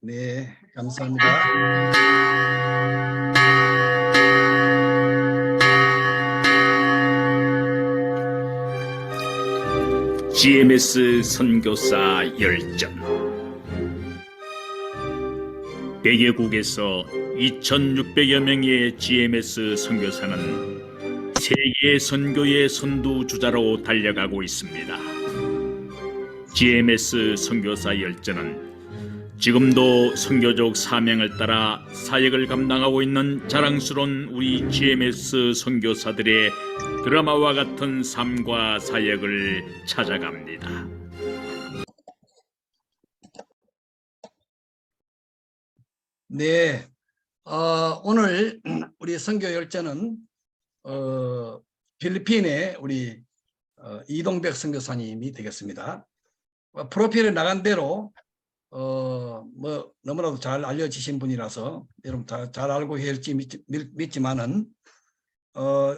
네, 감사합니다. GMS 선교사 열전. 100여국에서 2,600여 명의 GMS 선교사는 세계 선교의 선두주자로 달려가고 있습니다. GMS 선교사 열전은 지금도 선교적 사명을 따라 사역을 감당하고 있는 자랑스러운 우리 GMS 선교사들의 드라마와 같은 삶과 사역을 찾아갑니다. 네, 오늘 우리 선교 열전은 필리핀의 우리 이동백 선교사님이 되겠습니다. 프로필에 나간 대로 뭐 너무나도 잘 알려지신 분이라서 여러분 잘 알고 계실지 믿지만은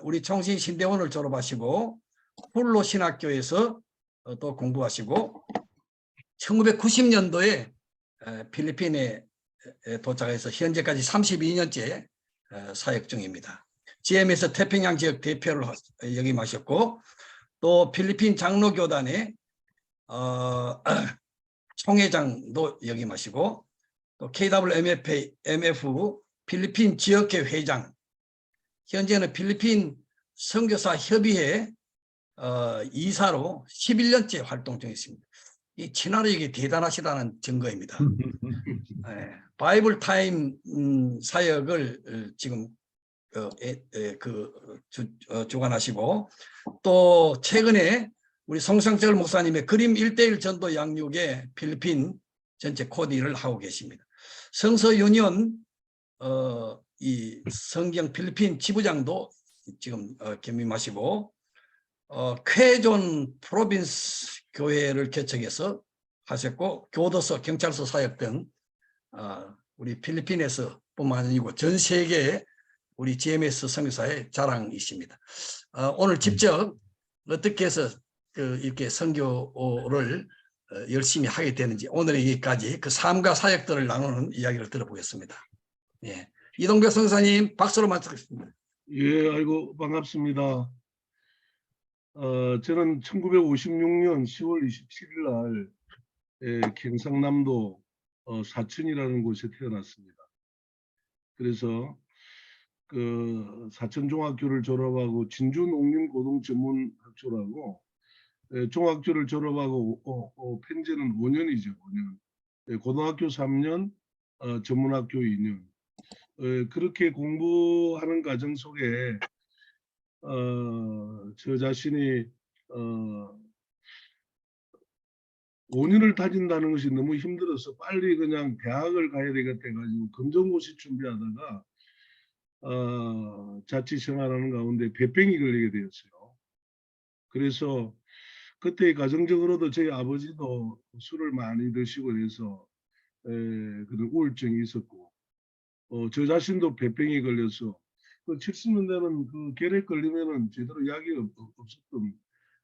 우리 총신 신대원을 졸업하시고 훌로 신학교에서 또 공부하시고 1990년도에 필리핀에 도착해서 현재까지 32년째 사역 중입니다. GMS 태평양 지역 대표를 역임하셨고 또 필리핀 장로교단의 총회장도 역임하시고 또 KWMF 필리핀 지역회 회장, 현재는 필리핀 선교사 협의회 이사로 11년째 활동 중에 있습니다. 이 친화력이 대단하시다는 증거입니다. 네, 바이블 타임 사역을 지금 주관하시고 또 최근에 우리 송상철 목사님의 그림 1:1 전도 양육의 필리핀 전체 코디를 하고 계십니다. 성서 유년 이 성경 필리핀 지부장도 지금 겸임하시고 쾌존 프로빈스 교회를 개척해서 하셨고 교도소, 경찰서 사역 등 우리 필리핀에서 뿐만 아니고 전 세계에 우리 GMS 선교사의 자랑이십니다. 오늘 직접 어떻게 해서 이렇게 선교를 열심히 하게 되는지 오늘 여기까지 그 삶과 사역들을 나누는 이야기를 들어보겠습니다. 예. 이동백 선교사님 박수로 맞추겠습니다. 예, 아이고 반갑습니다. 저는 1956년 10월 27일 날 경상남도 사천이라는 곳에 태어났습니다. 그래서 그 사천중학교를 졸업하고 진주농림고등전문학교라고 중학교를 졸업하고 편제는 5년이죠. 5년. 고등학교 3년, 전문학교 2년. 그렇게 공부하는 과정 속에 저 자신이 5년을 다닌다는 것이 너무 힘들어서 빨리 그냥 대학을 가야 되겠다 해가지고 검정고시 준비하다가 자취 생활하는 가운데 배병이 걸리게 되었어요. 그래서 그때 가정적으로도 저희 아버지도 술을 많이 드시고 해서 그런 우울증이 있었고 저 자신도 배병이 걸려서 그 70년대는 그 결핵 걸리면은 제대로 약이 없었던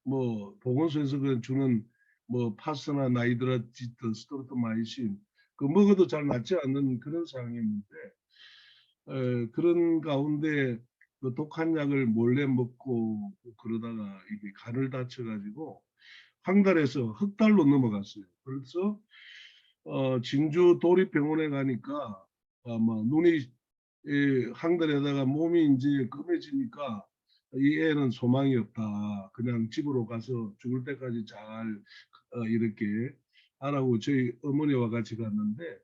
뭐 보건소에서 주는 뭐 파스나 나이드라지트, 스토르토마이신 그 먹어도 잘 낫지 않는 그런 상황이었는데 그런 가운데 그 독한 약을 몰래 먹고 그러다가 이게 간을 다쳐가지고 황달에서 흑달로 넘어갔어요. 그래서 진주 도립병원에 가니까 아마 눈이 황달에다가 몸이 이제 검해지니까 이 애는 소망이 없다. 그냥 집으로 가서 죽을 때까지 잘 이렇게 하라고 저희 어머니와 같이 갔는데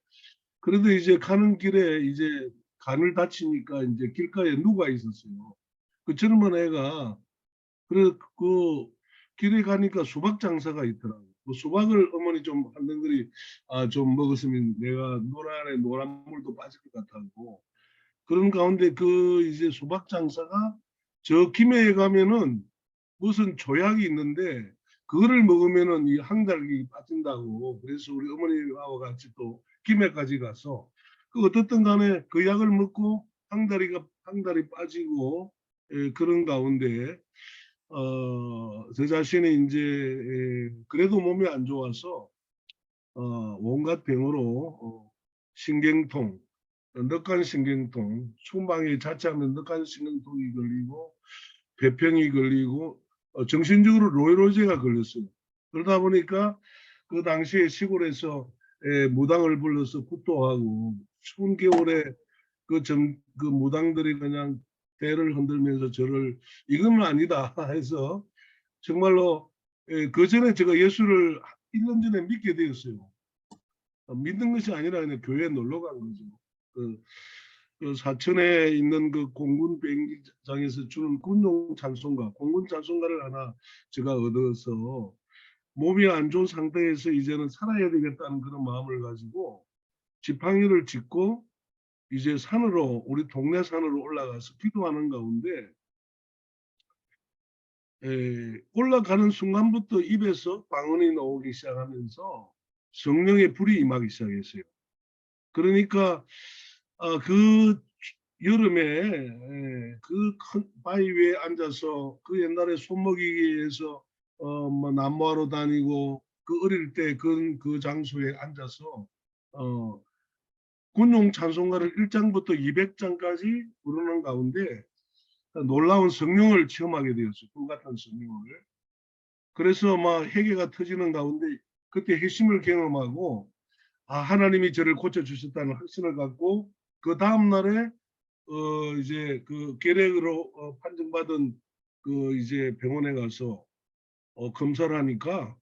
그래도 이제 가는 길에 이제 간을 다치니까 이제 길가에 누가 있었어요. 그 젊은 애가 그 길에 가니까 수박 장사가 있더라고요. 그 수박을 어머니 좀 한 덩어리 좀 먹었으면 내가 노란에 노란물도 빠질 것 같았고 그런 가운데 그 이제 수박 장사가 저 김해에 가면은 무슨 조약이 있는데 그거를 먹으면은 이 항달기 빠진다고 그래서 우리 어머니와 같이 또 김해까지 가서 그 어떻든 간에 그 약을 먹고 항달이 빠지고 그런 가운데 저 자신이 이제 그래도 몸이 안 좋아서 온갖 병으로 신경통, 늑간신경통, 충방에 자칫하면 늑간신경통이 걸리고 배평이 걸리고 정신적으로 로이로제가 걸렸어요. 그러다 보니까 그 당시에 시골에서 무당을 불러서 굿도하고 추운 겨울에 그 무당들이 그냥 대를 흔들면서 저를 이건 아니다 해서 정말로 그 전에 제가 예수를 1년 전에 믿게 되었어요. 믿는 것이 아니라 그냥 교회에 놀러 간 거죠. 그 사천에 있는 그 공군 비행장에서 주는 군용 찬송가, 공군 찬송가를 하나 제가 얻어서 몸이 안 좋은 상태에서 이제는 살아야 되겠다는 그런 마음을 가지고 지팡이를 짚고 이제 산으로 우리 동네 산으로 올라가서 기도하는 가운데 올라가는 순간부터 입에서 방언이 나오기 시작하면서 성령의 불이 임하기 시작했어요. 그러니까 그 여름에 그 큰 바위 위에 앉아서 그 옛날에 손먹이기에서 뭐 나무하러 다니고 그 어릴 때 그 장소에 앉아서 군용 찬송가를 1장부터 200장까지 부르는 가운데 놀라운 성령을 체험하게 되었어요. 불같은 성령을. 그래서 막 회개가 터지는 가운데 그때 핵심을 경험하고 하나님이 저를 고쳐주셨다는 확신을 갖고 그 다음 날에 이제 그 계략으로 판정받은 그 이제 병원에 가서 검사를 하니까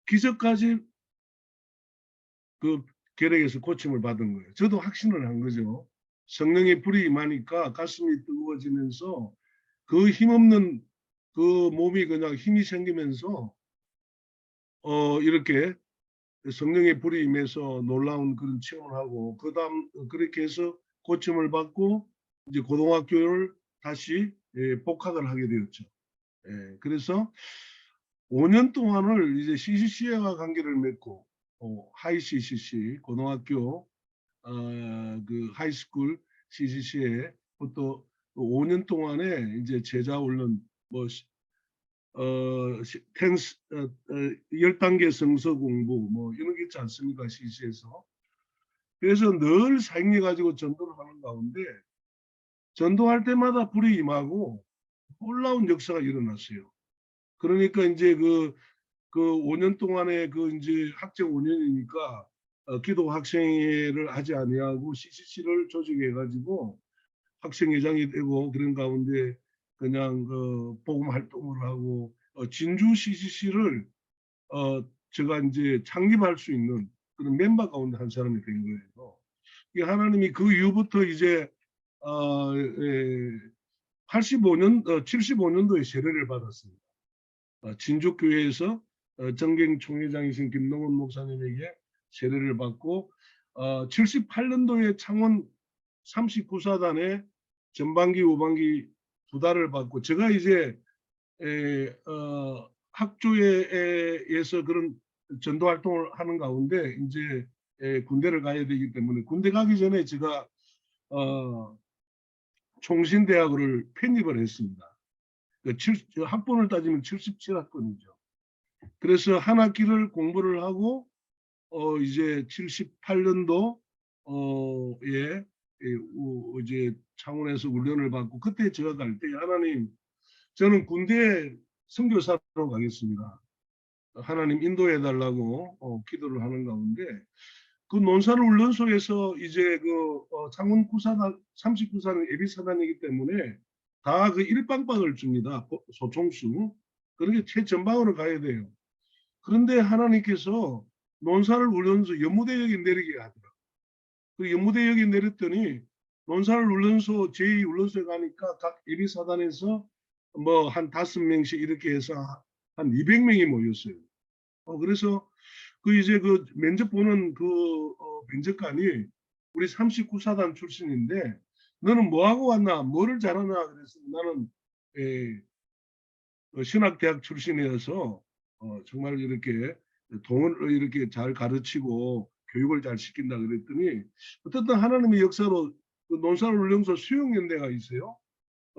기적까지 그 계략에서 고침을 받은 거예요. 저도 확신을 한 거죠. 성령의 불이 임하니까 가슴이 뜨거워지면서 그 힘없는 그 몸이 그냥 힘이 생기면서 이렇게 성령의 불이 임해서 놀라운 그런 체험을 하고 그다음 그렇게 해서 고침을 받고 이제 고등학교를 다시 복학을 하게 되었죠. 그래서 5년 동안을 이제 CCC와 관계를 맺고 하이 CCC 고등학교 그 하이스쿨 CCC에 또 5년 동안에 이제 제자 훈련 뭐 10단계 성서 공부 뭐 이런 게 있지 않습니까? CC에서. 그래서 늘 생애 가지고 전도를 하는 가운데 전도할 때마다 불이 임하고 놀라운 역사가 일어났어요. 그러니까 이제 그 5년 동안에 그 이제 학생 5년이니까 기도 학생회를 하지 아니하고 CCC를 조직해 가지고 학생회장이 되고 그런 가운데 그냥 복음 활동을 하고 진주 CCC를 제가 이제 창립할 수 있는 그런 멤버 가운데 한 사람이 된 거예요. 하나님이 그 이후부터 이제 85년 75년도에 세례를 받았습니다. 진주교회에서 정경 총회장이신 김동원 목사님에게 세례를 받고 78년도에 창원 39사단에 전반기 후반기 2달을 받고 제가 이제 학교에서 그런 전도 활동을 하는 가운데 이제 군대를 가야 되기 때문에 군대 가기 전에 제가 총신대학을 편입을 했습니다. 학번을 따지면 77학번이죠. 그래서 한 학기를 공부를 하고 이제 78년도 이제 창원에서 훈련을 받고 그때 제가 갈 때 하나님 저는 군대에 선교사로 가겠습니다. 하나님 인도해 달라고 기도를 하는 가운데 그 논산 훈련소에서 이제 창원 9사단 39사단 예비사단이기 때문에 다 그 일빵빵을 줍니다. 소총수. 그렇게 최전방으로 가야 돼요. 그런데 하나님께서 논산을 훈련소 연무대역에 내리게 하더라고요. 그 연무대역에 내렸더니 논산을 훈련소 제2훈련소에 가니까 각 예비사단에서 뭐 한 5명씩 이렇게 해서 한 200명이 모였어요. 그래서 이제 면접 보는 면접관이 우리 39사단 출신인데 너는 뭐 하고 왔나? 뭐를 잘하나? 그래서 나는 신학대학 출신이어서 정말 이렇게 동을 이렇게 잘 가르치고 교육을 잘 시킨다 그랬더니 어쨌든 하나님의 역사로 논산훈련소 수용연대가 있어요.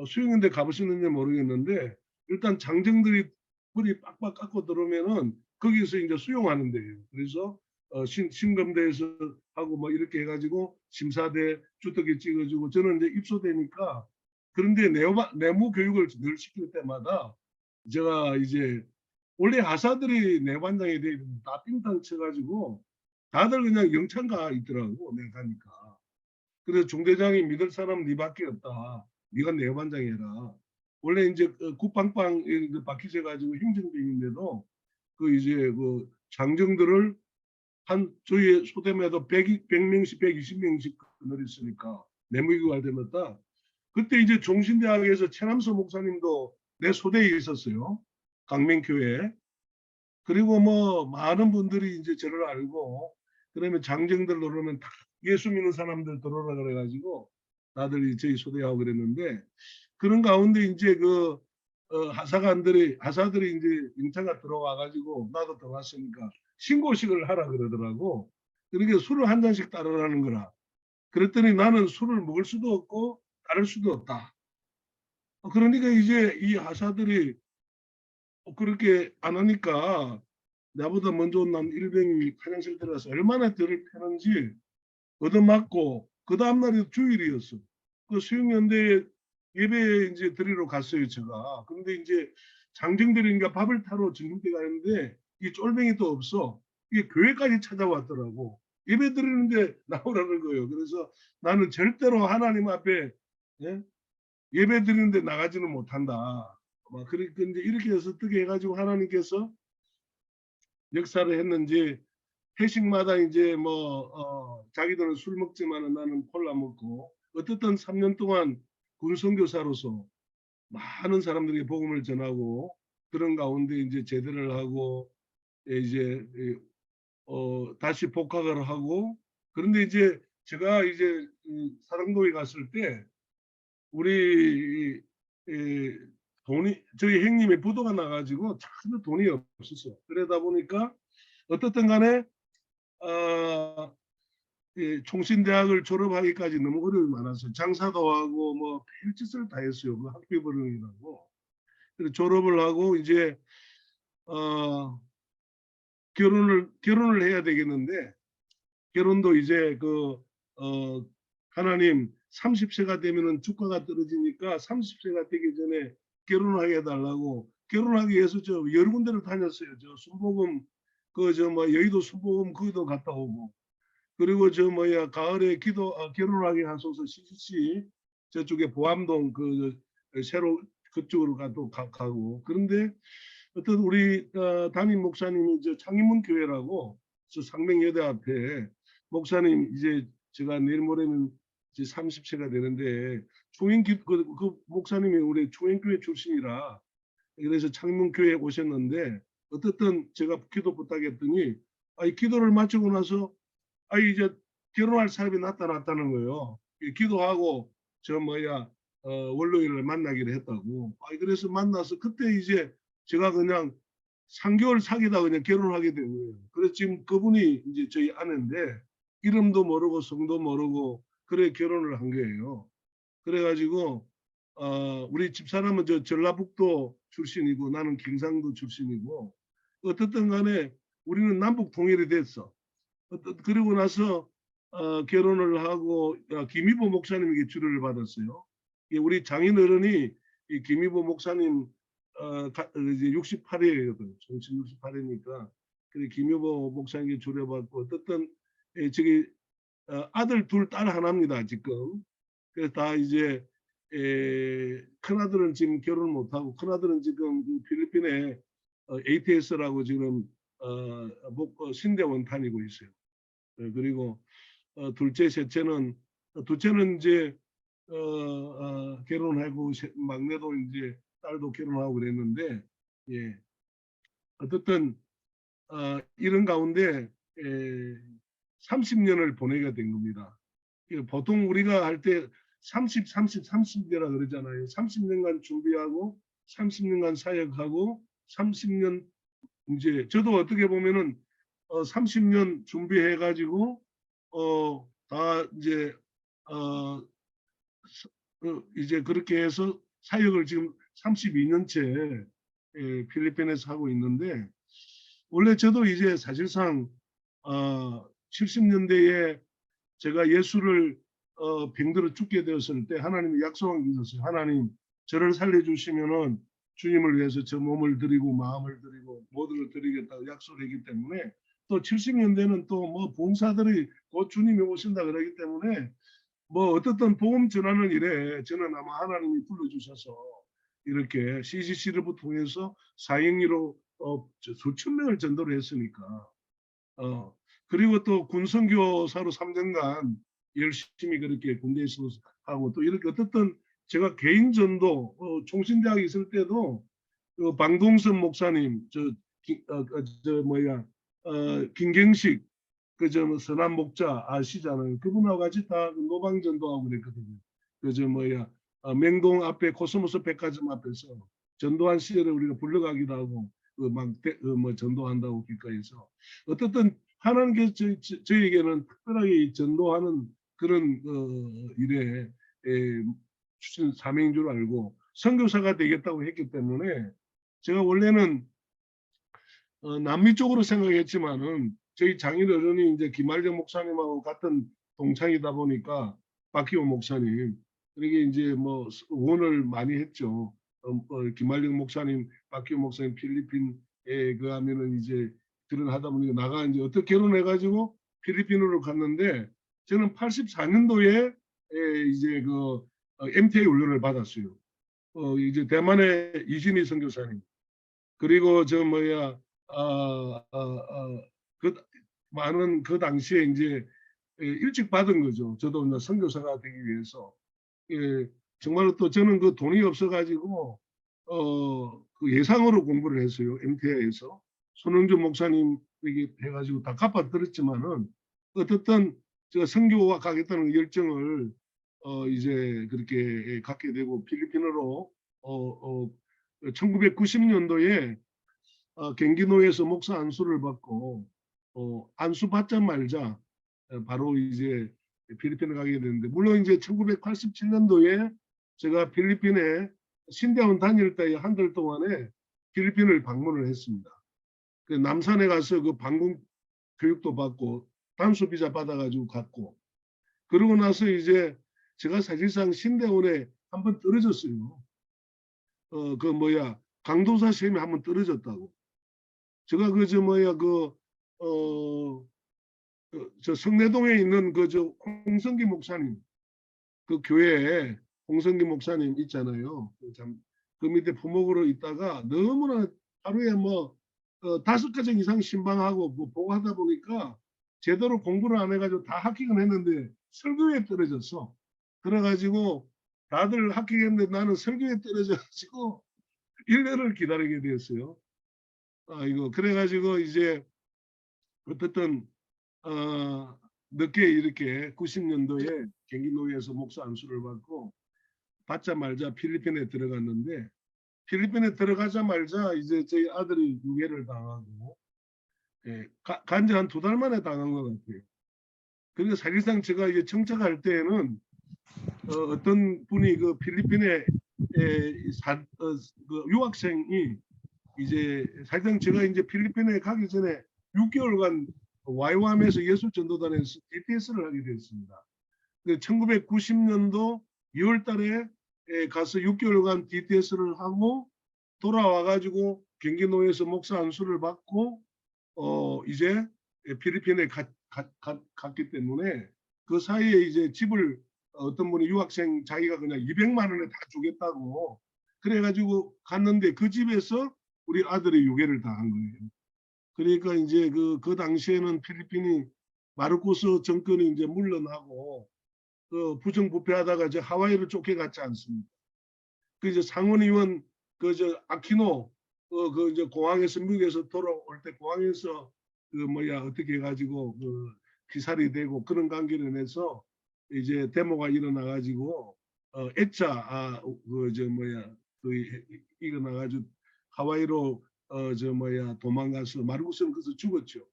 수용연대 가보시는지 모르겠는데 일단 장정들이 머리 빡빡 깎고 들어오면은 거기서 이제 수용하는 데예요. 그래서 신검대에서 하고 뭐 이렇게 해가지고 심사대 주특기 찍어주고 저는 이제 입소되니까 그런데 내무 교육을 늘 시킬 때마다 제가 이제 원래 하사들이 내관장에 대해 다 빙탕 쳐가지고 다들 그냥 영창가 있더라고 내가 가니까. 그래서 중대장이 믿을 사람 니밖에 없다. 네가 내관장 해라. 원래 이제 국방방 바퀴제 가지고 행정병인데도 그 이제 그 장정들을 한 저희 소대마다 100명씩 120명씩 늘었으니까 내무위가 할 때마다 그때 이제 종신대학에서 최남서 목사님도 내 소대에 있었어요. 강맹교회. 그리고 뭐 많은 분들이 이제 저를 알고 그러면 장정들 들어오면 다 예수 믿는 사람들 들어오라 그래가지고 다들 저희 소대하고 그랬는데 그런 가운데 이제 그 하사들이 이제 영차가 들어와가지고 나도 들어왔으니까 신고식을 하라 그러더라고. 그러니까 술을 한 잔씩 따르라는 거라. 그랬더니 나는 술을 먹을 수도 없고 따를 수도 없다. 그러니까 이제 이 하사들이 그렇게 안 하니까 나보다 먼저 온 난 일병이 화장실 들어가서 얼마나 들을 패는지 얻어맞고 그 다음날이 주일이었어. 그 수영연대 예배 이제 드리러 갔어요 제가. 그런데 이제 장정들인가 밥을 타러 전국대 가는데 이 쫄병이 또 없어. 이게 교회까지 찾아왔더라고. 예배 드리는데 나오라는 거예요. 그래서 나는 절대로 하나님 앞에 예배 드리는데 나가지는 못한다. 막 그러니까 이제 이렇게 해서 어떻게 해가지고 하나님께서 역사를 했는지 회식마다 이제 뭐 자기들은 술 먹지만은 나는 콜라 먹고 어떻든 3년 동안 군선교사로서 많은 사람들에게 복음을 전하고 그런 가운데 이제 제대를 하고 이제 다시 복학을 하고 그런데 이제 제가 이제 사랑도에 갔을 때 우리 돈이 저희 형님의 부도가 나가지고 전혀 돈이 없었어. 그러다 보니까 어떻든 간에 총신대학을 졸업하기까지 너무 어려움이 많았어요. 장사도 하고 뭐 별짓을 다 했어요. 그 학비벌이라고. 그래서 졸업을 하고 이제 결혼을 해야 되겠는데 결혼도 이제 하나님 30세가 되면은 주가가 떨어지니까 30세가 되기 전에 결혼을 하게 해달라고 결혼하기 위해서 저 여러 군데를 다녔어요. 저 순복음 여의도 순복음 거기도 갔다 오고 그리고 가을에 결혼하게 하소서 CCC 저쪽에 보암동 새로 그쪽으로 가고 그런데 어떤 우리 담임 목사님이 창의문 교회라고 저 상명여대 앞에 목사님 이제 제가 내일 모레면 이제 30세가 되는데 그 목사님이 우리 초행교회 출신이라 그래서 창문교회에 오셨는데 어떻든 제가 기도 부탁했더니 기도를 마치고 나서 이제 결혼할 사람이 나타났다는 거예요. 기도하고 월요일을 만나기로 했다고. 그래서 만나서 그때 이제 제가 그냥 3개월 사귀다 그냥 결혼하게 된 거예요. 그래서 지금 그분이 이제 저희 아내인데 이름도 모르고 성도 모르고 그래 결혼을 한 거예요. 그래가지고 우리 집사람은 전라북도 출신이고 나는 경상도 출신이고 어떻든 간에 우리는 남북 통일이 됐어. 그리고 나서 결혼을 하고 김희보 목사님에게 주례를 받았어요. 우리 장인어른이 이 김희보 목사님 이제 68이거든요. 정신 68이니까 그래 김희보 목사님에게 주례받고 어떻든 저기 아들 둘 딸 하나입니다 지금. 그래서 다 이제 큰 아들은 지금 결혼 못하고 큰 아들은 지금 필리핀에 ATS라고 지금 신대원 다니고 있어요. 그리고 둘째 셋째는 이제 결혼하고 막내도 이제 딸도 결혼하고 그랬는데 어떻든 이런 가운데 30년을 보내게 된 겁니다. 보통 우리가 할 때 30대라 그러잖아요. 30년간 준비하고 30년간 사역하고 30년 이제 저도 어떻게 보면은 30년 준비해 가지고 다 이제 이제 그렇게 해서 사역을 지금 32년째 필리핀에서 하고 있는데 원래 저도 이제 사실상 70년대에 제가 예수를 병들어 죽게 되었을 때 하나님이 약속한 게 있었어요. 하나님 저를 살려주시면은 주님을 위해서 저 몸을 드리고 마음을 드리고 모든 걸 드리겠다고 약속을 했기 때문에, 또 70년대는 또 뭐 봉사들이 곧 주님이 오신다 그러기 때문에 뭐 어떻든 복음 전하는 일에 저는 아마 하나님이 불러주셔서 이렇게 CCC를 통해서 사형리로 수천 명을 전도를 했으니까, 그리고 또 군선교사로 3년간 열심히 그렇게 군대에서 하고, 또 이렇게 어떻든 제가 개인 전도 총신대학에 있을 때도 방동선 목사님, 김경식 그 선한 목자 아시잖아요. 그분하고 같이 다 노방 전도하고 그랬거든요. 맹동 앞에 코스모스 백화점 앞에서 전도한 시절에 우리가 불러가기도 하고 전도한다고 길가에서, 어떻든 하나님께서 저희에게는 특별하게 전도하는 그런 일에 주신 사명인 줄 알고 선교사가 되겠다고 했기 때문에, 제가 원래는 남미 쪽으로 생각했지만은 저희 장인 어른이 이제 김할정 목사님하고 같은 동창이다 보니까 박희호 목사님, 그러게 이제 뭐 응원을 많이 했죠. 김할정 목사님, 박희호 목사님 필리핀에 그 하면은 이제 그런 하다 보니까 나가 이제 어떻게 결혼해가지고 필리핀으로 갔는데, 저는 84년도에 이제 MTA 훈련을 받았어요. 이제 대만의 이진희 선교사님, 그리고 그 많은 그 당시에 이제 일찍 받은 거죠. 저도 이제 선교사가 되기 위해서. 예, 정말로 또 저는 그 돈이 없어가지고 그 예상으로 공부를 했어요. MTA에서 손흥준 목사님에게 해가지고 다 갚아들었지만은, 어떻든 제가 선교와 가겠다는 열정을 이제 그렇게 갖게 되고, 필리핀으로 1990년도에 경기도에서 목사 안수를 받고, 안수 받자마자 바로 이제 필리핀에 가게 됐는데, 물론 이제 1987년도에 제가 필리핀에 신대원 다닐 때 한 달 동안에 필리핀을 방문을 했습니다. 그 남산에 가서 그 방문 교육도 받고 단수 비자 받아가지고 갔고, 그러고 나서 이제 제가 사실상 신대원에 한번 떨어졌어요. 강도사 시험에 한번 떨어졌다고. 제가 저 성내동에 있는 홍성기 목사님, 그 교회에 홍성기 목사님 있잖아요. 그 밑에 부목으로 있다가 너무나 하루에 5가정 이상 신방하고 보고 하다 보니까 제대로 공부를 안 해가지고 다 합격은 했는데 설교에 떨어졌어. 그래가지고 다들 합격했는데 나는 설교에 떨어져가지고 1년을 기다리게 되었어요. 그래가지고 이제 어쨌든 늦게 이렇게 90년도에 경기도에서 목사 안수를 받고 받자마자 필리핀에 들어갔는데, 필리핀에 들어가자마자 이제 저희 아들이 유해를 당하고, 간지 한 2달 만에 당한 것 같아요. 그러니까 사실상 제가 이제 청착할 때에는 어떤 분이 그 필리핀에 그 유학생이 이제 사실상 제가 이제 필리핀에 가기 전에 6개월간 YWAM에서 예술전도단에서 DTS를 하게 되었습니다. 1990년도 2월 달에 가서 6개월간 DTS를 하고 돌아와가지고 경기도에서 목사 안수를 받고 이제 필리핀에 갔기 때문에, 그 사이에 이제 집을 어떤 분이 유학생 자기가 그냥 200만 원에 다 주겠다고 그래가지고 갔는데, 그 집에서 우리 아들이 유괴를 당한 거예요. 그러니까 이제 그 당시에는 필리핀이 마르코스 정권이 이제 물러나고 부정부패하다가 이제 하와이를 쫓겨갔지 않습니까? 그 이제 상원의원 아키노 이제 공항에서 미국에서 돌아올 때 공항에서 어떻게 해가지고 기살이 되고 그런 관계로 인해서 이제 데모가 일어나가지고 일어나가지고 하와이로 도망가서 마르코스는 그래서 죽었죠.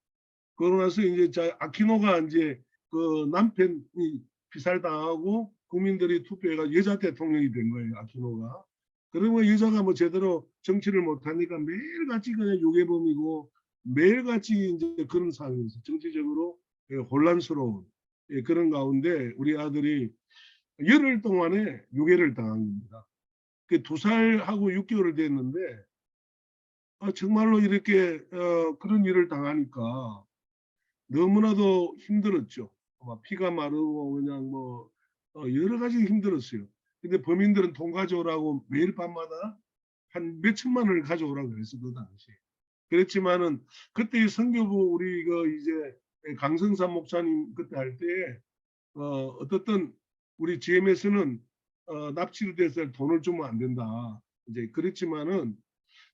그러고 나서 이제 아키노가 이제 그 남편이 피살당하고 국민들이 투표해가 여자 대통령이 된 거예요, 아키노가. 그러면 여자가 제대로 정치를 못하니까 매일같이 그냥 유괴범이고 매일같이 이제 그런 상황에서 정치적으로 혼란스러운 그런 가운데 우리 아들이 열흘 동안에 유괴를 당한 겁니다. 그 2살하고 6개월이 됐는데 정말로 이렇게 그런 일을 당하니까 너무나도 힘들었죠. 막 피가 마르고 그냥 뭐 여러 가지 힘들었어요. 근데 범인들은 돈 가져오라고 매일 밤마다 한 몇천만 원을 가져오라고 그랬어 그 당시에. 그랬지만은 그때 이 선교부 우리 이제 강성삼 목사님 그때 할 때에 어떻든 우리 GMS는 납치를 돼서 돈을 주면 안 된다. 이제 그랬지만은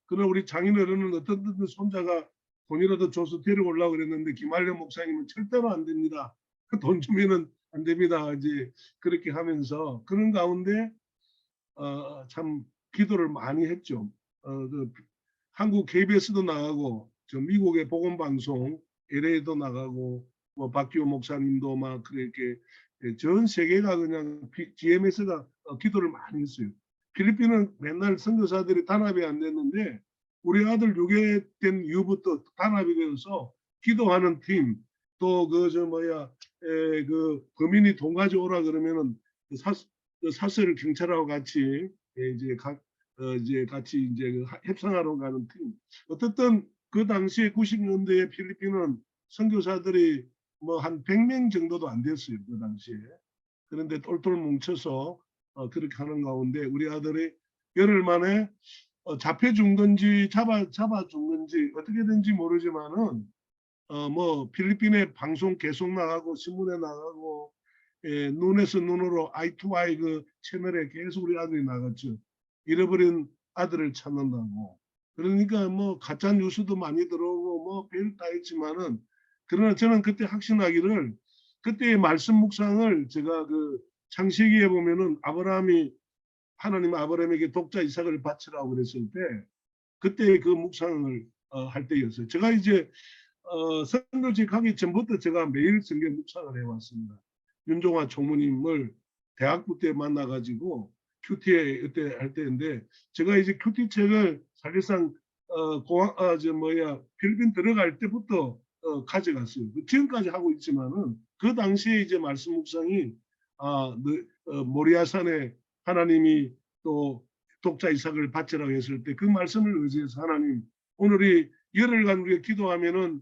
그러나 우리 장인어른은 어떻든 손자가 돈이라도 줘서 데려오려고 그랬는데 김한련 목사님은 절대로 안 됩니다. 돈 주면은 안 됩니다. 이제 그렇게 하면서 그런 가운데 참 기도를 많이 했죠. 한국 KBS도 나가고 저 미국의 복음방송 LA도 나가고 뭐 박기호 목사님도 막 그렇게 전 세계가 그냥 GMS가 기도를 많이 했어요. 필리핀은 맨날 선교사들이 단합이 안 됐는데 우리 아들 유괴된 이후부터 단합이 되어서 기도하는 팀, 또 그 범인이 돈 가져오라 그러면은 사설 경찰하고 같이 이제 같이 이제 협상하러 가는 팀. 어떻든 그 당시에 90년대에 필리핀은 선교사들이 뭐 한 100명 정도도 안 됐어요. 그 당시에. 그런데 똘똘 뭉쳐서 그렇게 하는 가운데 우리 아들이 열흘 만에 잡혀 죽든지 잡아 죽든지 어떻게든지 모르지만은 뭐 필리핀의 방송 계속 나가고 신문에 나가고 눈에서 눈으로 아이 투 아이 그 채널에 계속 우리 아들이 나갔죠. 잃어버린 아들을 찾는다고. 그러니까 뭐 가짜 뉴스도 많이 들어오고 뭐 별 다 있지만은 그러나 저는 그때 확신하기를 그때의 말씀 묵상을 제가 그 창세기에 보면은 하나님 아브라함에게 독자 이삭을 바치라고 그랬을 때 그때 그 묵상을 할 때였어요. 제가 이제 선교직 하기 전부터 제가 매일 성경 묵상을 해왔습니다. 윤종화 총무님을 대학부 때 만나가지고 큐티에 그때 할 때인데 제가 이제 큐티 책을 사실상 필리핀 들어갈 때부터 가져갔어요. 지금까지 하고 있지만은 그 당시에 이제 말씀 묵상이 모리아산에 하나님이 또 독자 이삭을 바치라고 했을 때 그 말씀을 의지해서 하나님 오늘이 열흘간 우리가 기도하면은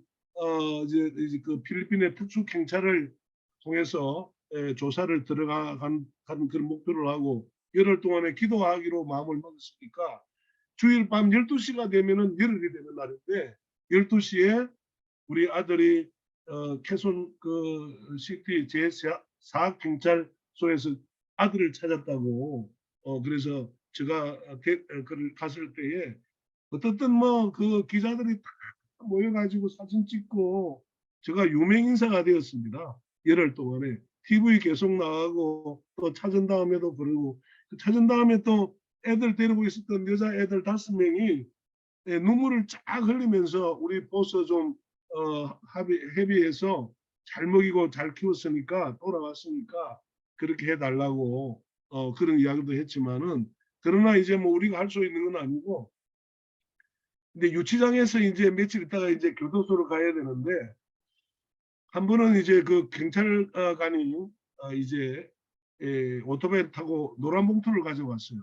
이제 그 필리핀의 특수 경찰을 통해서 조사를 들어가는 그런 목표를 하고 열흘 동안에 기도하기로 마음을 먹었으니까 주일 밤 12시가 되면은 열흘이 되는 날인데 12시에 우리 아들이 캐손 그 시티 제4 경찰서에서 아들을 찾았다고 그래서 제가 갔을 때에 어떻든 뭐 그 기자들이 다 모여가지고 사진 찍고 제가 유명 인사가 되었습니다. 열흘 동안에 TV 계속 나가고 또 찾은 다음에도 그러고 찾은 다음에 또 애들 데리고 있었던 여자 애들 5명이 눈물을 쫙 흘리면서 우리 보스 좀 합의해서 잘 먹이고 잘 키웠으니까 돌아왔으니까 그렇게 해달라고 그런 이야기도 했지만은 그러나 이제 뭐 우리가 할 수 있는 건 아니고 근데 유치장에서 이제 며칠 있다가 이제 교도소로 가야 되는데 한 번은 이제 그 경찰관이 이제 오토바이 타고 노란 봉투를 가져왔어요.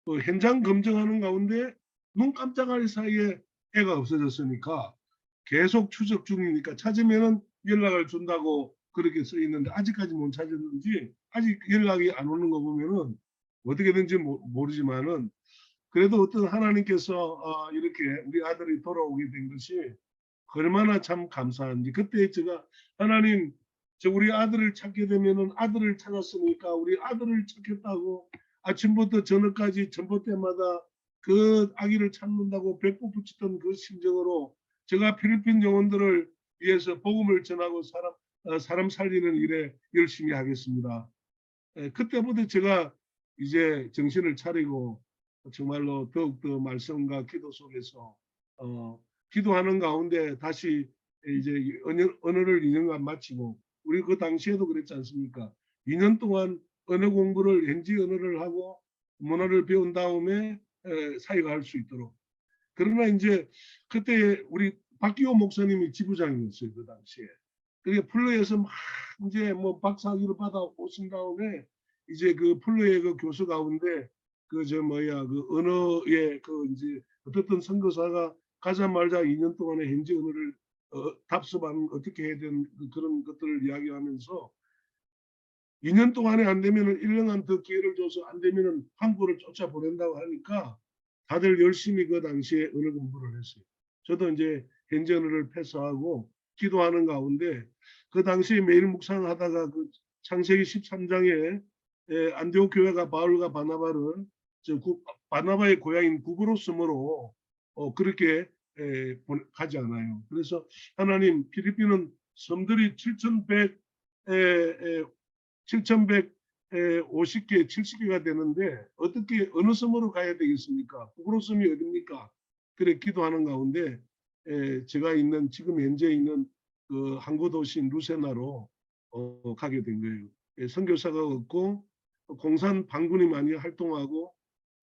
그 현장 검증하는 가운데 눈 깜짝할 사이에 애가 없어졌으니까 계속 추적 중이니까 찾으면은 연락을 준다고 그렇게 써 있는데 아직까지 못 찾았는지 아직 연락이 안 오는 거 보면은 어떻게든지 모르지만은 그래도 어떤 하나님께서 이렇게 우리 아들이 돌아오게 된 것이 얼마나 참 감사한지 그때 제가 하나님 우리 아들을 찾게 되면은 아들을 찾았으니까 우리 아들을 찾겠다고 아침부터 저녁까지 전봇 때마다 그 아기를 찾는다고 배꼽 붙이던 그 심정으로 제가 필리핀 영혼들을 위해서 복음을 전하고 사람 살리는 일에 열심히 하겠습니다. 그때부터 제가 이제 정신을 차리고 정말로 더욱더 말씀과 기도 속에서 기도하는 가운데 다시 이제 언어를 2년간 마치고 우리 그 당시에도 그랬지 않습니까? 2년 동안 언어 공부를 현지 언어를 하고 문화를 배운 다음에 사회가 할 수 있도록. 그러나 이제 그때 우리 박기호 목사님이 지부장이었어요, 그 당시에. 그게 플러에서 막 이제 뭐 박사학위를 받아 오신 다음에 이제 그 플러의 그 교수 가운데 그 저 뭐야 그 언어의 그 이제 어떻든 선교사가 가자마자 2년 동안의 현지 언어를 답습하는 어떻게 해야 되는 그런 것들을 이야기하면서 2년 동안에 안 되면은 1년간 더 기회를 줘서 안 되면은 한국을 쫓아 보낸다고 하니까 다들 열심히 그 당시에 언어 공부를 했어요. 저도 이제 현지 언어를 패스하고 기도하는 가운데 그 당시에 매일 묵상하다가 그 창세기 13장에 안디옥 교회가 바울과 바나바를 바나바의 고향인 구브로섬으로 그렇게 가지 않아요. 그래서 하나님 필리핀은 섬들이 7,150개, 70개가 되는데 어떻게 어느 섬으로 가야 되겠습니까? 구브로섬이 어딥니까? 그래 기도하는 가운데 제가 있는 지금 현재 있는 그 항구 도시인 루세나로 가게 된 거예요. 선교사가 없고 공산 반군이 많이 활동하고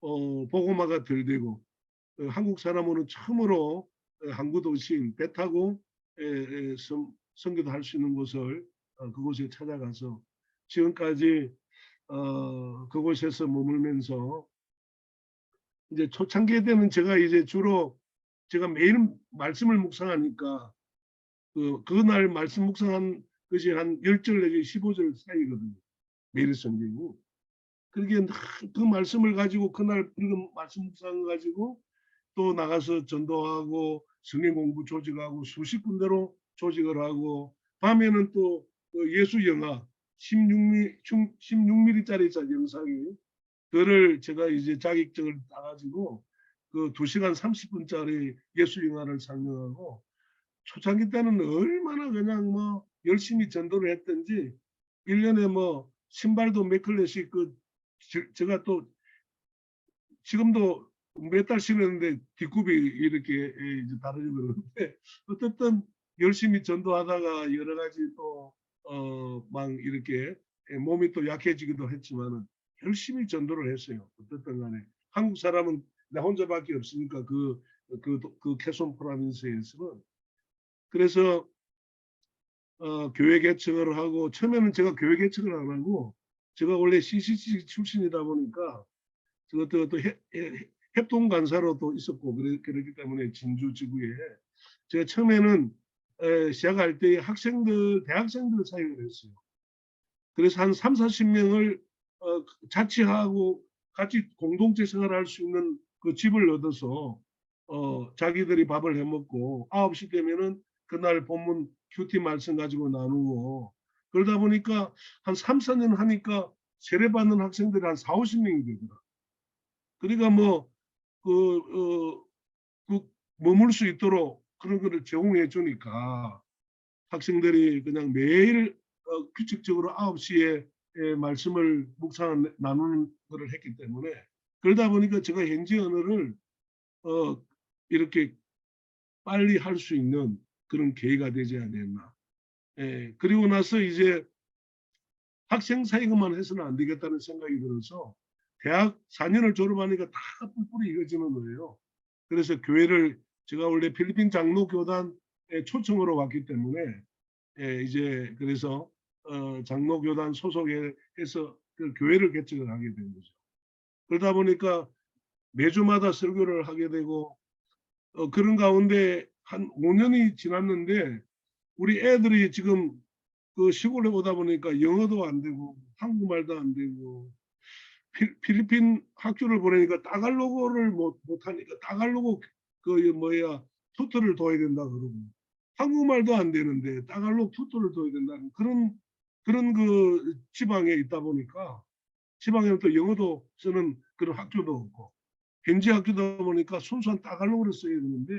보고마가 덜 되고 한국 사람으로는 처음으로 항구 도시인 배 타고 선교도 할 수 있는 곳을 그곳에 찾아가서 지금까지 그곳에서 머물면서 이제 초창기 때는 제가 이제 주로 제가 매일 말씀을 묵상하니까 그날 말씀 묵상한 것이 한 10절 내지 15절 사이거든요. 매일 성경이. 그러기에 그 말씀을 가지고 그날 읽은 말씀 묵상 가지고 또 나가서 전도하고 성경 공부 조직하고 수십 군데로 조직을 하고 밤에는 또 예수 영화 16mm짜리 영상이 그를 제가 이제 자격증을 따가지고 그 2시간 30분짜리 예수 영화를 상영하고 초창기 때는 얼마나 그냥 뭐 열심히 전도를 했던지 1년에 뭐 신발도 몇 켤레씩 제가 또 지금도 몇 달 신었는데 뒷굽이 이렇게 이제 다르고 그러는데 어쨌든 열심히 전도하다가 여러 가지 또 막 이렇게 몸이 또 약해지기도 했지만은 열심히 전도를 했어요. 어쨌든 간에 한국 사람은 나 혼자밖에 없으니까 그 케손 프로빈스에서는 그래서 교회 개척을 하고 처음에는 제가 교회 개척을 안 하고 제가 원래 CCC 출신이다 보니까 저것도 협동 간사로 또 있었고 그렇기 때문에 진주 지구에 제가 처음에는 시작할 때 대학생들 사역을 했어요. 그래서 한 3, 40명을 자취하고 같이 공동체 생활할 수 있는 그 집을 얻어서 자기들이 밥을 해 먹고 9시 되면은 그날 본문 큐티 말씀 가지고 나누고 그러다 보니까 한 3, 4년 하니까 세례받는 학생들이 한 4, 50명이 되더라. 그러니까 뭐 머물 수 있도록 그런 거를 제공해 주니까 학생들이 그냥 매일 규칙적으로 9시에 말씀을 묵상 나누는 것을 했기 때문에 그러다 보니까 제가 현지 언어를 이렇게 빨리 할 수 있는 그런 계기가 되지 않았나. 그리고 나서 이제 학생 사이만 해서는 안 되겠다는 생각이 들어서 대학 4년을 졸업하니까 다 뿔뿔이 이어지는 거예요. 그래서 교회를 제가 원래 필리핀 장로 교단의 초청으로 왔기 때문에 이제 그래서 장로 교단 소속에 해서 그 교회를 개척을 하게 된 거죠. 그러다 보니까 매주마다 설교를 하게 되고 그런 가운데 한 5년이 지났는데 우리 애들이 지금 그 시골에 오다 보니까 영어도 안 되고 한국말도 안 되고 필리핀 학교를 보내니까 따갈로그를 못하니까 따갈로그 투토를 둬야 된다 그러고 한국말도 안 되는데 따갈로그 투토를 둬야 된다는 그런 그 지방에 있다 보니까 지방에는 또 영어도 쓰는 그런 학교도 없고 현지 학교다 보니까 순수한 따갈로그를 써야 되는데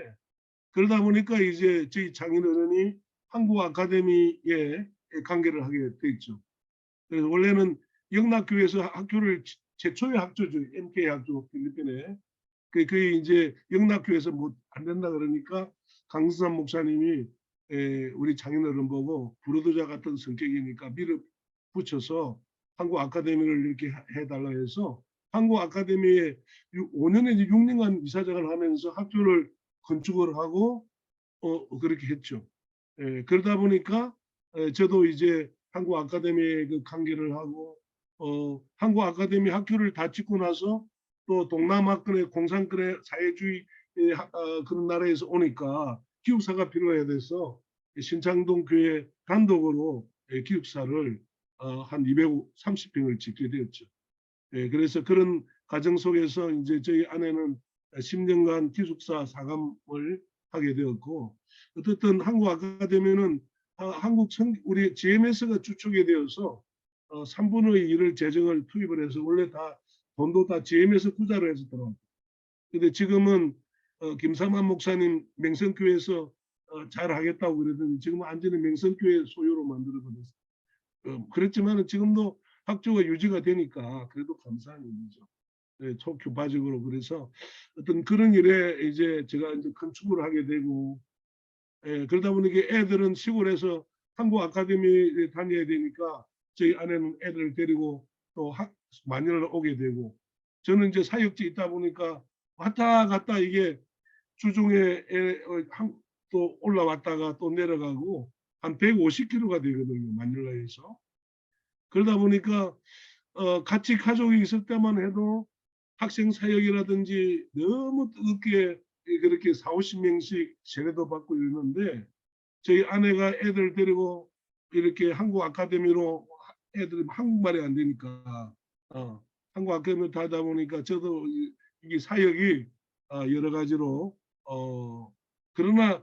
그러다 보니까 이제 저희 장인어른이 한국 아카데미에 관계를 하게 돼 있죠. 그래서 원래는 영락교에서 학교를 최초의 학교죠. MK 학교 필리핀에. 그게 이제 영락교에서 뭐 안 된다 그러니까 강수삼 목사님이 우리 장인어른 보고 부르도자 같은 성격이니까 밀어붙여서 한국 아카데미를 이렇게 해달라 해서 한국 아카데미에 5년에서 6년간 이사장을 하면서 학교를 건축을 하고 그렇게 했죠. 그러다 보니까 저도 이제 한국 아카데미에 그 관계를 하고 한국 아카데미 학교를 다 짓고 나서 또 동남아권의 공산권의 사회주의 그런 나라에서 오니까 기숙사가 필요해야 돼서 신창동 교회 단독으로 기숙사를 한 230평을 짓게 되었죠. 그래서 그런 과정 속에서 이제 저희 아내는 10년간 기숙사 사감을 하게 되었고, 어쨌든 한국 아카데미는 우리 GMS가 주축이 되어서 3분의 1을 재정을 투입을 해서 원래 다 돈도 다 GMS 구자로 해서 들어왔고, 근데 지금은 김삼환 목사님 맹성교회에서 잘 하겠다고 그러더니 지금은 완전히 맹성교회 소유로 만들어버렸어요. 그렇지만 지금도 학교가 유지가 되니까 그래도 감사한 일이죠. 초규파적으로. 그래서 어떤 그런 일에 이제 제가 이제 건축을 하게 되고, 그러다 보니까 애들은 시골에서 한국 아카데미에 다녀야 되니까 저희 아내는 애들을 데리고 또 마닐라를 오게 되고, 저는 이제 사역지 있다 보니까 왔다 갔다 이게 주중에 또 올라왔다가 또 내려가고 한 150km가 되거든요, 마닐라에서. 그러다 보니까 같이 가족이 있을 때만 해도 학생 사역이라든지 너무 뜨겁게 그렇게 40~50명씩 세례도 받고 이러는데, 저희 아내가 애들 데리고 이렇게 한국 아카데미로, 애들이 한국말이 안 되니까 한국 아카데미로 다니다 보니까 저도 이게 사역이 여러 가지로 그러나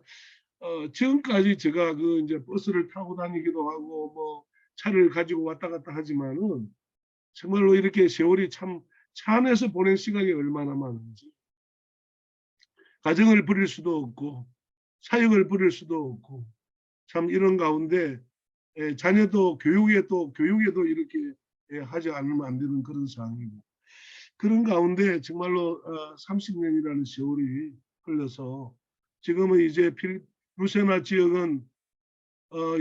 지금까지 제가 그 이제 버스를 타고 다니기도 하고 뭐 차를 가지고 왔다 갔다 하지만은 정말로 이렇게 세월이 참 차 안에서 보낸 시간이 얼마나 많은지, 가정을 부릴 수도 없고 사역을 부릴 수도 없고, 참 이런 가운데 자녀도 교육에도 이렇게 하지 않으면 안 되는 그런 상황이고, 그런 가운데 정말로 30년이라는 세월이 흘러서 지금은 이제 루세나 지역은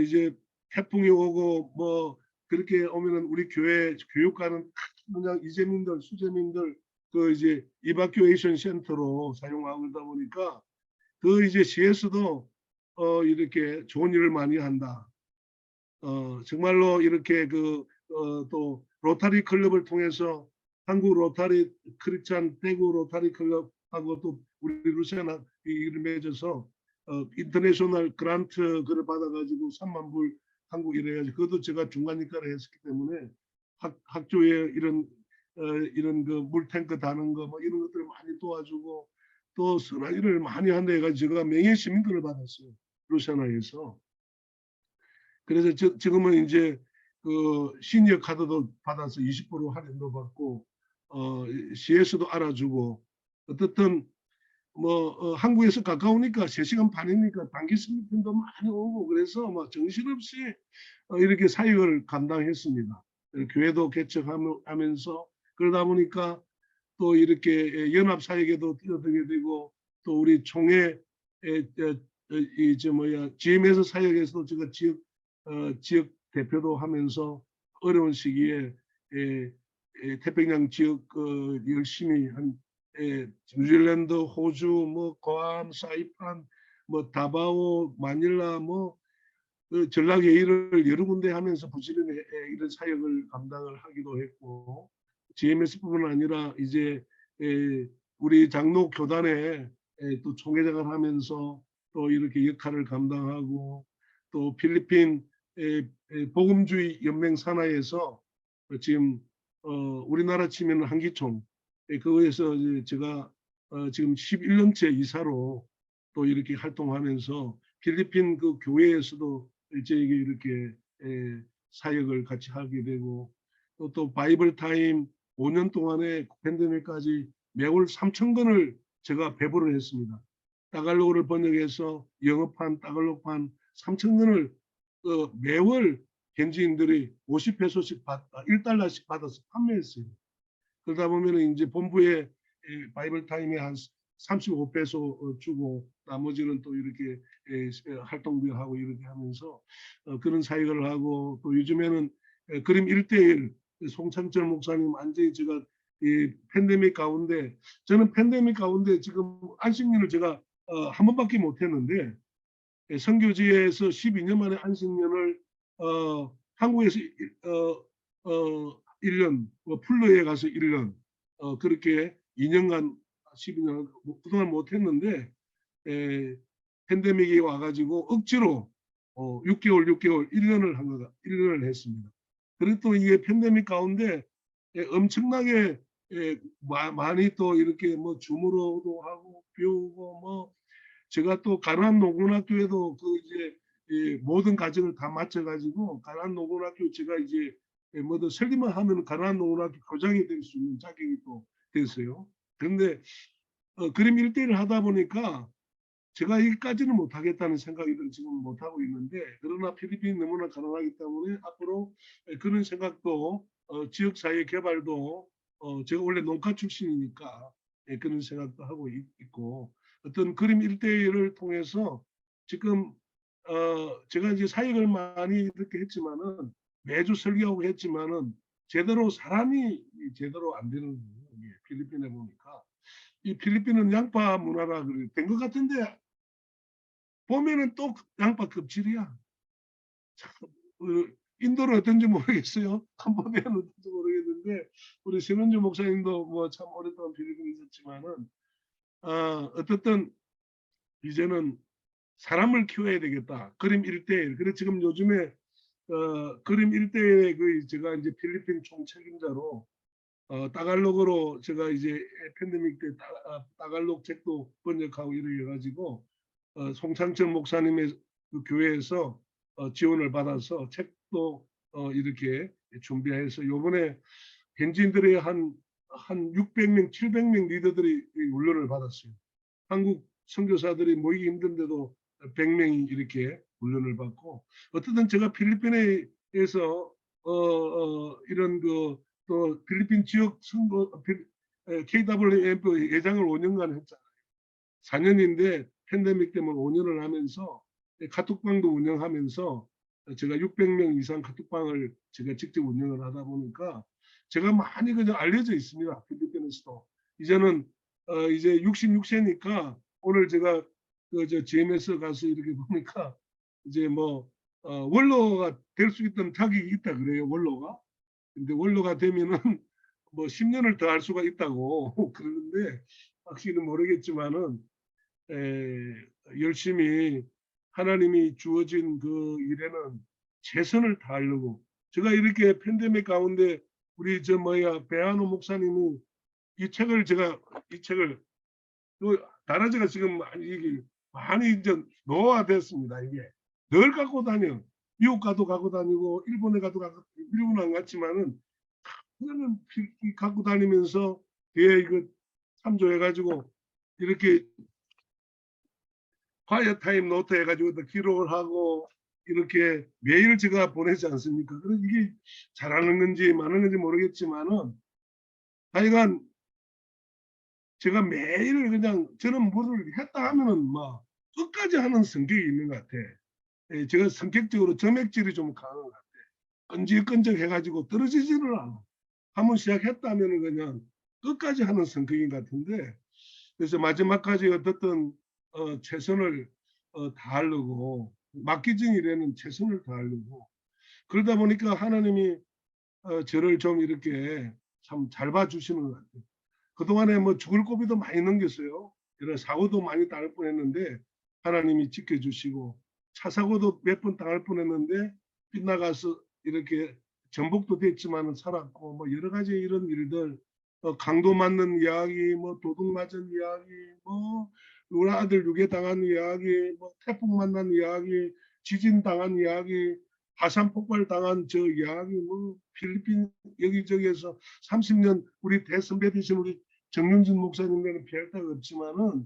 이제 태풍이 오고 뭐 그렇게 오면은 우리 교회 교육가는 그냥 이재민들 수재민들 그 이제 이바큐에이션 센터로 사용하다 보니까 그 이제 시에서도 이렇게 좋은 일을 많이 한다. 정말로 이렇게 또 로타리 클럽을 통해서 한국 로타리 크리스찬 대구 로타리 클럽하고 또 우리 루시아나 이를 맺어서 인터내셔널 그란트 그를 받아가지고 3만 불 한국 이래가지고 그것도 제가 중간 역할을 했었기 때문에 학교에 이런 그 물탱크 다는 거 뭐 이런 것들을 많이 도와주고 또 선한 일을 많이 한다 해가지고 제가 명예 시민권을 받았어요, 루시아나에서. 그래서 지금은 이제 그 시니어 카드도 받아서 20% 할인도 받고 시에서도 알아주고, 어떻든 뭐 한국에서 가까우니까 3시간 반이니까 단기 승리편도 많이 오고 그래서 뭐 정신없이 이렇게 사역을 감당했습니다. 교회도 개척하면서 그러다 보니까 또 이렇게 연합 사역에도 뛰어들게 되고, 또 우리 총회 GM에서 사역에서도 제가 지역 대표도 하면서 어려운 시기에 태평양 지역 열심히 한 뉴질랜드, 호주, 뭐 고암, 사이판, 뭐 다바오, 마닐라, 뭐 전략 회의를 여러 군데 하면서 부지런히 이런 사역을 감당을 하기도 했고, GMS뿐만 아니라 이제 우리 장로 교단에 또 총회장을 하면서 또 이렇게 역할을 감당하고, 또 필리핀 복음주의 연맹 산하에서 지금 우리나라 치면 한기총 그거에서 제가 지금 11년째 이사로 또 이렇게 활동하면서 필리핀 그 교회에서도 저에게 이렇게 사역을 같이 하게 되고, 또 바이블 타임 5년 동안에 팬데믹까지 매월 3,000권을 제가 배부를 했습니다. 따갈로그를 번역해서 영어판, 따갈로판 3,000권을 매월 현지인들이 50페소씩 $1씩 받아서 판매했어요. 그러다 보면 이제 본부에 바이블 타임에 한 35페소 주고 나머지는 또 이렇게 활동비 하고 이렇게 하면서 그런 사역을 하고, 또 요즘에는 그림 1:1 송창철 목사님 완전히 제가 이 팬데믹 가운데, 저는 팬데믹 가운데 지금 안식년을 제가 한 번밖에 못 했는데 선교지에서 12년 만에 안식년을 한국에서 1년, 풀로에 가서 1년, 그렇게 2년간 12년 그동안 못했는데 팬데믹이 와가지고 억지로 6개월 1년을 했습니다. 그리고 또 이게 팬데믹 가운데 엄청나게 많이 또 이렇게 뭐 줌으로도 하고 배우고 뭐 제가 또 가나안 농군학교에도 그 이제 모든 과정을 다 마쳐가지고 가나안 농군학교 제가 이제 뭐든 설립만 하면 가나안 농군학교 교장이 될 수 있는 자격이 또 됐어요. 그런데 그림 1대1을 하다 보니까 제가 여기까지는 못하겠다는 생각이 지금 못하고 있는데 그러나 필리핀이 너무나 가난하기 때문에 앞으로 그런 생각도 지역사회 개발도 제가 원래 농가 출신이니까 그런 생각도 하고 있고 어떤 그림 1대1을 통해서 지금 제가 이제 사역을 많이 이렇게 했지만은 매주 설교하고 했지만은 제대로 사람이 제대로 안 되는 거예요. 필리핀에 보니까 이 필리핀은 양파 문화라 그래 된 것 같은데 보면은 또 양파 급질이야. 참, 인도는 어떤지 모르겠어요. 캄보디아는 어떤지 모르겠는데 우리 신원주 목사님도 뭐 참 오랫동안 필리핀에 있었지만은 어쨌든 이제는 사람을 키워야 되겠다. 그림 1대1. 그래서 지금 요즘에 그림 1대1의 그 제가 이제 필리핀 총책임자로 따갈록으로 제가 이제 팬데믹 때 따갈록 책도 번역하고 이렇게 해가지고 송창철 목사님의 그 교회에서 지원을 받아서 책도 이렇게 준비해서 요번에 현지인들의 한 600명, 700명 리더들이 훈련을 받았어요. 한국 선교사들이 모이기 힘든데도 100명이 이렇게 훈련을 받고 어쨌든 제가 필리핀에서 이런 그 또 필리핀 지역 선거 KWF 회장을 5년간 했잖아요. 4년인데 팬데믹 때문에 5년을 하면서 카톡방도 운영하면서 제가 600명 이상 카톡방을 제가 직접 운영을 하다 보니까 제가 많이 그냥 알려져 있습니다. 필리핀에서도. 이제는 이제 66세니까 오늘 제가 저 GMS 가서 이렇게 보니까 이제 뭐 원로가 될 수 있던 자격이 있다 그래요. 원로가. 근데 원로가 되면은 뭐 10년을 더 할 수가 있다고 그러는데 확실히 모르겠지만은 열심히 하나님이 주어진 그 일에는 최선을 다하려고 제가 이렇게 팬데믹 가운데 우리 저 뭐야 배한호 목사님이 이 책을 다라제가 지금 이게 많이 이제 노화됐습니다. 이게 늘 갖고 다녀. 미국 가도 갖고 다니고 일본에 가도 갖고 일본 안 갔지만은 그거는 갖고 다니면서 뒤에 이거 참조해가지고 이렇게 과이어 타임 노트 해가지고 기록을 하고 이렇게 매일 제가 보내지 않습니까? 그래서 이게 잘하는 건지 많은 건지 모르겠지만은 하여간 제가 매일 그냥 저는 뭐를 했다 하면은 막 끝까지 하는 성격이 있는 것 같아. 제가 성격적으로 점액질이 좀 강한 것 같아. 끈적끈적 해가지고 떨어지지를 않아. 한번 시작했다면은 그냥 끝까지 하는 성격인 것 같은데 그래서 마지막까지 어떻든 최선을 다하려고 맡기진 일에는 최선을 다하려고 그러다 보니까 하나님이 저를 좀 이렇게 참 잘 봐주시는 것 같아요. 그동안에 뭐 죽을 고비도 많이 넘겼어요. 이런 사고도 많이 당할 뻔했는데 하나님이 지켜주시고 차 사고도 몇 번 당할 뻔했는데 빗나가서 이렇게 전복도 됐지만 살았고 뭐 여러 가지 이런 일들 강도 맞는 이야기 뭐 도둑 맞은 이야기 뭐 우리 아들 유괴 당한 이야기 뭐 태풍 만난 이야기 지진 당한 이야기 화산 폭발 당한 저 이야기 뭐 필리핀 여기저기에서 30년 우리 대선배 되신 우리 정윤진 목사님과는 비할 바가 없지만은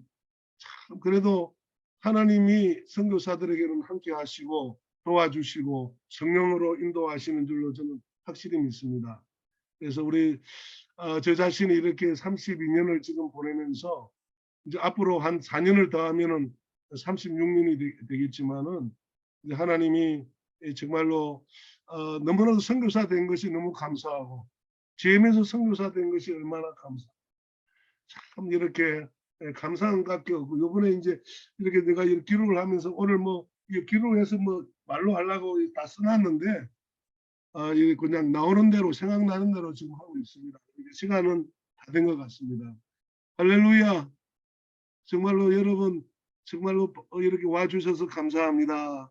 참 그래도 하나님이 선교사들에게는 함께 하시고 도와주시고 성령으로 인도하시는 줄로 저는 확실히 믿습니다. 그래서 우리 저 자신이 이렇게 32년을 지금 보내면서 이제 앞으로 한 4년을 더 하면은 36년이 되겠지만은 이제 하나님이 정말로 너무나도 선교사 된 것이 너무 감사하고 GM에서 선교사 된 것이 얼마나 참 이렇게 감사한 것 같고 요번에 이제 이렇게 내가 이렇게 기록을 하면서 오늘 뭐 이게 기록해서 뭐 말로 하려고 다 써놨는데 이게 그냥 나오는 대로 생각나는 대로 지금 하고 있습니다. 이제 시간은 다 된 것 같습니다. 할렐루야. 정말로 여러분 정말로 이렇게 와주셔서 감사합니다.